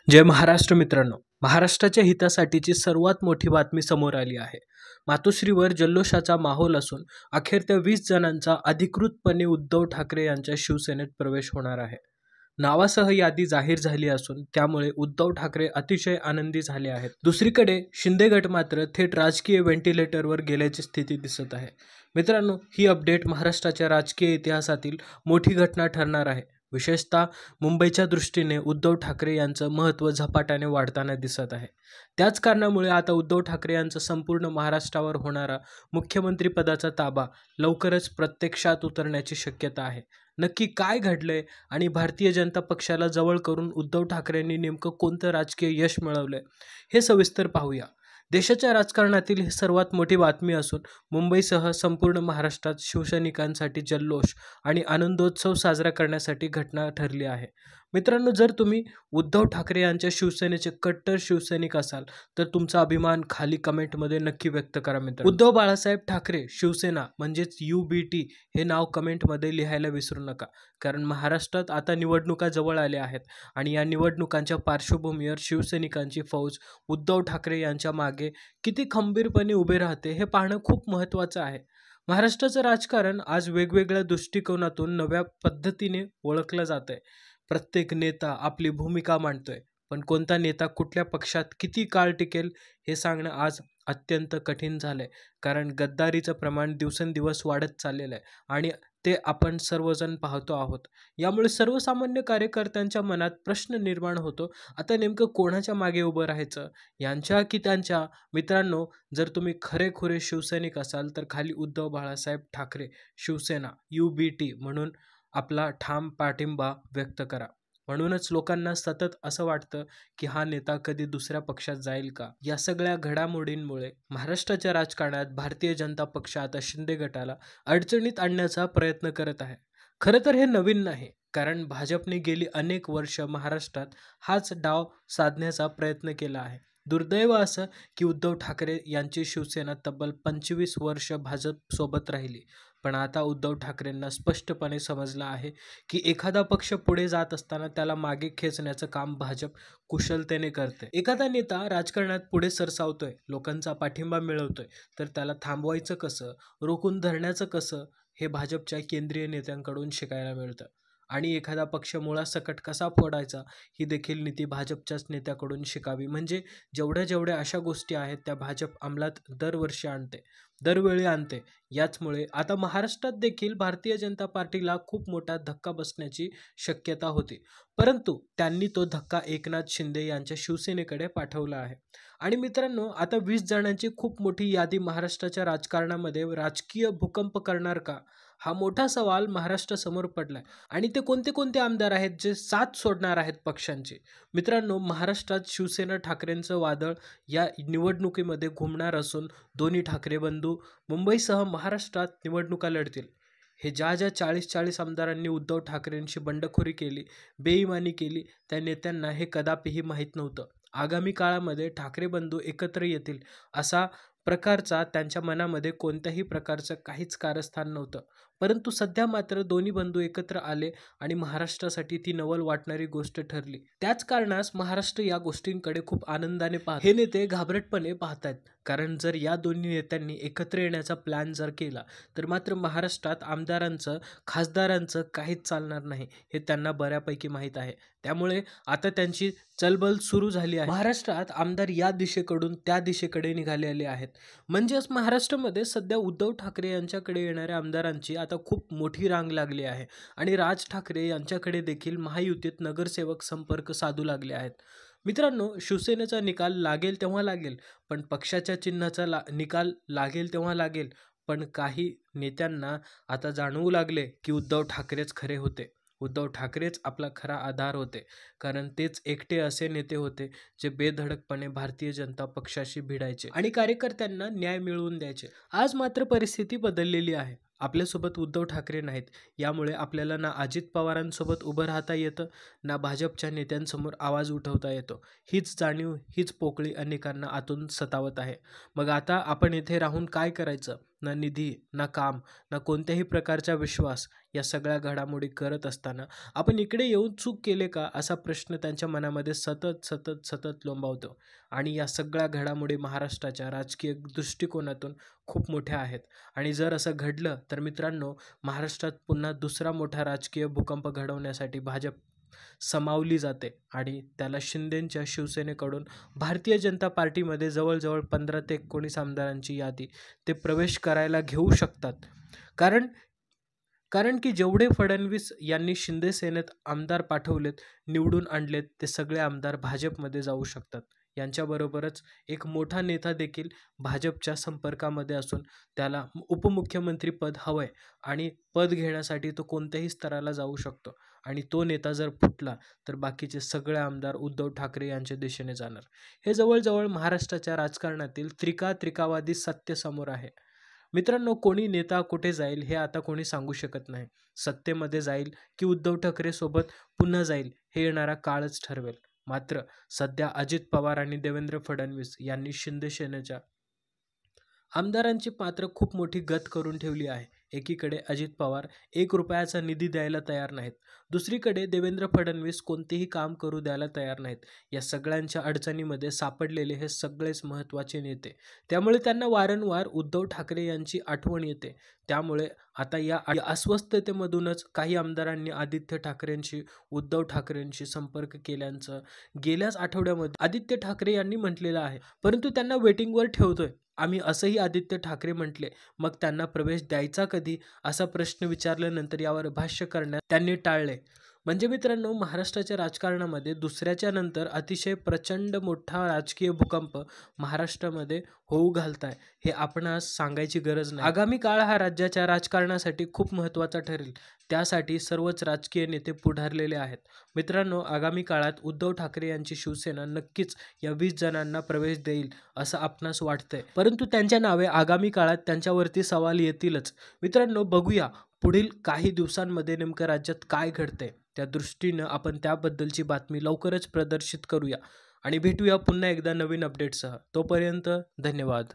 जय महाराष्ट्र मित्रांनो. महाराष्ट्राच्या हितासाठीची सर्वात मोठी बातमी समोर आली आहे. मातोश्रीवर जल्लोषाचा माहोल असून अखेर त्या 20 जणांचा अधिकृतपणे उद्धव ठाकरे यांच्या शिवसेनेत प्रवेश होणार आहे. नावासह यादी जाहीर झाली असून त्यामुळे उद्धव ठाकरे अतिशय आनंदी झाले आहेत. दुसरीकडे शिंदे गट मात्र थेट राजकीय व्हेंटिलेटरवर गेल्याची स्थिती दिसत आहे. मित्रांनो, ही अपडेट महाराष्ट्राच्या राजकीय इतिहासातील मोठी घटना ठरणार आहे. विशेषतः मुंबईच्या दृष्टीने उद्धव ठाकरे यांचं महत्त्व झपाट्याने वाढताना दिसत आहे. त्याच कारणामुळे आता उद्धव ठाकरे यांचा संपूर्ण महाराष्ट्रावर होणारा मुख्यमंत्रीपदाचा ताबा लवकरच प्रत्यक्षात उतरण्याची शक्यता आहे. नक्की काय घडलंय आणि भारतीय जनता पक्षाला जवळ करून उद्धव ठाकरेंनी नेमकं कोणतं राजकीय यश मिळवलंय हे सविस्तर पाहूया. देशाच्या राजकारणातील ही सर्वात मोठी बातमी असून मुंबईसह संपूर्ण महाराष्ट्रात शिवसैनिकांसाठी जल्लोष आणि आनंदोत्सव साजरा करण्यासाठी घटना ठरली आहे. मित्रांनो, जर तुम्ही उद्धव ठाकरे यांच्या शिवसेनेचे कट्टर शिवसैनिक असाल तर तुमचा अभिमान खाली कमेंटमध्ये नक्की व्यक्त करा. मित्रांनो, उद्धव बाळासाहेब ठाकरे शिवसेना म्हणजेच UBT हे नाव कमेंटमध्ये लिहायला विसरू नका, कारण महाराष्ट्रात आता निवडणुका जवळ आल्या आहेत आणि या निवडणुकांच्या पार्श्वभूमीवर शिवसैनिकांची फौज उद्धव ठाकरे यांच्या मागे किती खंबीरपणे उभे राहते हे पाहणं खूप महत्त्वाचं आहे. महाराष्ट्राचं राजकारण आज वेगवेगळ्या दृष्टिकोनातून नव्या पद्धतीने ओळखलं जात आहे. प्रत्येक नेता आपली भूमिका मांडतोय, पण कोणता नेता कुठल्या पक्षात किती काळ टिकेल हे सांगणं आज अत्यंत कठीण झालंय, कारण गद्दारीचं प्रमाण दिवसेंदिवस वाढत चाललेलं आहे आणि ते आपण सर्वजण पाहतो आहोत. यामुळे सर्वसामान्य कार्यकर्त्यांच्या मनात प्रश्न निर्माण होतो, आता नेमकं कोणाच्या मागे उभं राहायचं, यांच्या की त्यांच्या? मित्रांनो, जर तुम्ही खरेखुरे शिवसैनिक असाल तर खाली उद्धव बाळासाहेब ठाकरे शिवसेना UBT म्हणून आपला ठाम पाठिंबा व्यक्त करा. म्हणूनच लोकांना सतत असं वाटतं की हा नेता कधी दुसऱ्या पक्षात जाईल का? या सगळ्या घडामोडींमुळे महाराष्ट्राच्या राजकारणात भारतीय जनता पक्ष आता शिंदे गटाला अडचणीत आणण्याचा प्रयत्न करत आहे. खरं तर हे नवीन नाही, कारण भाजपने गेली अनेक वर्ष महाराष्ट्रात हाच डाव साधण्याचा प्रयत्न केला आहे. दुर्दैव असं की उद्धव ठाकरे यांची शिवसेना तब्बल 25 वर्ष भाजप सोबत राहिली, पण आता उद्धव ठाकरेंना स्पष्टपणे समजलं आहे की एखादा पक्ष पुढे जात असताना त्याला मागे खेचण्याचं काम भाजप कुशलतेने करते. एखादा नेता राजकारणात पुढे सरसावतोय, लोकांचा पाठिंबा मिळवतोय, तर त्याला थांबवायचं कसं, रोखून धरण्याचं कसं, हे भाजपच्या केंद्रीय नेत्यांकडून शिकायला मिळतं. आणि एखादा पक्ष मुळासकट कसा फोडायचा ही देखील नीती भाजपच्याच नेत्याकडून शिकावी. म्हणजे जेवढ्या अशा गोष्टी आहेत त्या भाजप अंमलात दरवर्षी आणते, दरवेळी आणते. याचमुळे आता महाराष्ट्रात देखील भारतीय जनता पार्टीला खूप मोठा धक्का बसण्याची शक्यता होती, परंतु त्यांनी तो धक्का एकनाथ शिंदे यांच्या शिवसेनेकडे पाठवला आहे. आणि मित्रांनो, आता 20 जणांची खूप मोठी यादी महाराष्ट्राच्या राजकारणामध्ये राजकीय भूकंप करणार का, हा मोठा सवाल महाराष्ट्रासमोर पडलाय. आणि ते कोणते कोणते आमदार आहेत जे साथ सोडणार आहेत पक्षांची? मित्रांनो, महाराष्ट्रात शिवसेना ठाकरेंचं वादळ या निवडणुकीमध्ये घुमणार असून दोन्ही ठाकरे बंधू मुंबईसह महाराष्ट्रात निवडणुका लढतील. हे ज्या 40 आमदारांनी उद्धव ठाकरेंशी बंडखोरी केली, बेईमानी केली, त्या नेत्यांना हे कदापिही माहीत नव्हतं. आगामी काळामध्ये ठाकरे बंधू एकत्र येतील असा प्रकारचा त्यांच्या मनामध्ये कोणत्याही प्रकारचं काहीच कारस्थान नव्हतं. परंतु सध्या मात्र दोन्ही बंधू एकत्र आले आणि महाराष्ट्रासाठी ती नवल वाटणारी गोष्ट ठरली. त्याच कारणास महाराष्ट्र या गोष्टींकडे खूप आनंदाने पाहतो. हे नेते घाबरटपणे पाहतायत, कारण जर या दोन्ही नेत्यांनी एकत्र येण्याचा प्लॅन जर केला तर मात्र महाराष्ट्रात आमदारांचं, खासदारांचं काहीच चालणार नाही हे त्यांना बऱ्यापैकी माहीत आहे. त्यामुळे आता त्यांची चलबल सुरू झाली आहे. महाराष्ट्रात आमदार या दिशेकडून त्या दिशेकडे निघालेले आहेत. म्हणजेच महाराष्ट्रामध्ये सध्या उद्धव ठाकरे यांच्याकडे येणाऱ्या आमदारांची आता खूप मोठी रांग लागली आहे आणि राज ठाकरे यांच्याकडे देखील महायुतीत नगरसेवक संपर्क साधू लागले आहेत. मित्रांनो, शिवसेनेचा निकाल लागेल तेव्हा लागेल, पण पक्षाच्या चिन्हाचा निकाल लागेल तेव्हा लागेल. पण काही नेत्यांना आता जाणवू लागले की उद्धव ठाकरेच खरे होते, उद्धव ठाकरेच आपला खरा आधार होते, कारण तेच एकटे असे नेते होते जे बेधडकपणे भारतीय जनता पक्षाशी भिडायचे आणि कार्यकर्त्यांना न्याय मिळवून द्यायचे. आज मात्र परिस्थिती बदललेली आहे. आपल्यासोबत उद्धव ठाकरे नाहीत, यामुळे आपल्याला ना अजित पवारांसोबत उभं राहता येतं, ना भाजपच्या नेत्यांसमोर आवाज उठवता येतो. हीच जाणीव, हीच पोकळी अनेकांना आतून सतावत आहे. मग आता आपण इथे राहून काय करायचं? ना निधी, ना काम, ना कोणत्याही प्रकारचा विश्वास या सगळ्या घडामोडी करत असताना आपण इकडे येऊन चूक केले का असा प्रश्न त्यांच्या मनामध्ये सतत सतत सतत लोंबावतो. आणि या सगळ्या घडामोडी महाराष्ट्राच्या राजकीय दृष्टिकोनातून खूप मोठ्या आहेत. आणि जर असं घडलं तर मित्रांनो, महाराष्ट्रात पुन्हा दुसरा मोठा राजकीय भूकंप घडवण्यासाठी भाजप समावली जाते आणि त्याला शिंदेंच्या शिवसेनेकडून भारतीय जनता पार्टीमध्ये जवळजवळ 15 ते 19 आमदारांची यादी ते प्रवेश करायला घेऊ शकतात. कारण कारण की जेवढे फडणवीस यांनी शिंदे सेनेत आमदार पाठवलेत, निवडून आणलेत, ते सगळे आमदार भाजपमध्ये जाऊ शकतात. यांच्याबरोबरच एक मोठा नेता देखील भाजपच्या संपर्कामध्ये असून त्याला उपमुख्यमंत्री पद हवंय आणि पद घेण्यासाठी तो कोणत्याही स्तराला जाऊ शकतो. आणि तो नेता जर फुटला तर बाकीचे सगळे आमदार उद्धव ठाकरे यांच्या दिशेने जाणार. हे जवळजवळ महाराष्ट्राच्या राजकारणातील त्रिकावादी सत्य समोर आहे. मित्रांनो, कोणी नेता कुठे जाईल हे आता कोणी सांगू शकत नाही. सत्तेमध्ये जाईल की उद्धव ठाकरे सोबत पुन्हा जाईल हे येणारा काळच ठरवेल. मात्र सध्या अजित पवार आणि देवेंद्र फडणवीस यांनी शिंदे सेनेच्या आमदारांची मात्र खूप मोठी गत करून ठेवली आहे. एकीकडे अजित पवार 1 रुपयाचा निधी द्यायला तयार नाहीत, दुसरीकडे देवेंद्र फडणवीस कोणतेही काम करू द्यायला तयार नाहीत. या सगळ्यांच्या अडचणीमध्ये सापडलेले हे सगळेच महत्त्वाचे नेते, त्यामुळे त्यांना वारंवार उद्धव ठाकरे यांची आठवण येते. त्यामुळे आता या अस्वस्थतेमधूनच काही आमदारांनी आदित्य ठाकरेंशी, उद्धव ठाकरेंशी संपर्क केल्याचं गेल्याच आठवड्यामध्ये आदित्य ठाकरे यांनी म्हटलेलं आहे. परंतु त्यांना वेटिंगवर ठेवतोय आम्ही, असंही आदित्य ठाकरे म्हटले. मग त्यांना प्रवेश द्यायचा कधी असा प्रश्न विचारल्यानंतर यावर भाष्य करण्यास त्यांनी टाळले. म्हणजे मित्रांनो, महाराष्ट्राच्या राजकारणामध्ये दुसऱ्याच्या नंतर अतिशय प्रचंड मोठा राजकीय भूकंप महाराष्ट्रामध्ये होऊ घालताय हे आपणास सांगायची गरज नाही. आगामी काळ हा राज्याच्या राजकारणासाठी खूप महत्त्वाचा ठरेल. त्यासाठी सर्वच राजकीय नेते पुढारलेले आहेत. मित्रांनो, आगामी काळात उद्धव ठाकरे यांची शिवसेना नक्कीच या 20 जणांना प्रवेश देईल असं आपणास वाटतंय. परंतु त्यांच्या नावे आगामी काळात त्यांच्यावरती सवाल येतीलच. मित्रांनो, बघूया पुढील काही दिवसांमध्ये नेमकं राज्यात काय घडतंय. त्या दृष्टीनं आपण त्याबद्दलची बातमी लवकरच प्रदर्शित करूया आणि भेटूया पुन्हा एकदा नवीन अपडेटसह. तोपर्यंत धन्यवाद.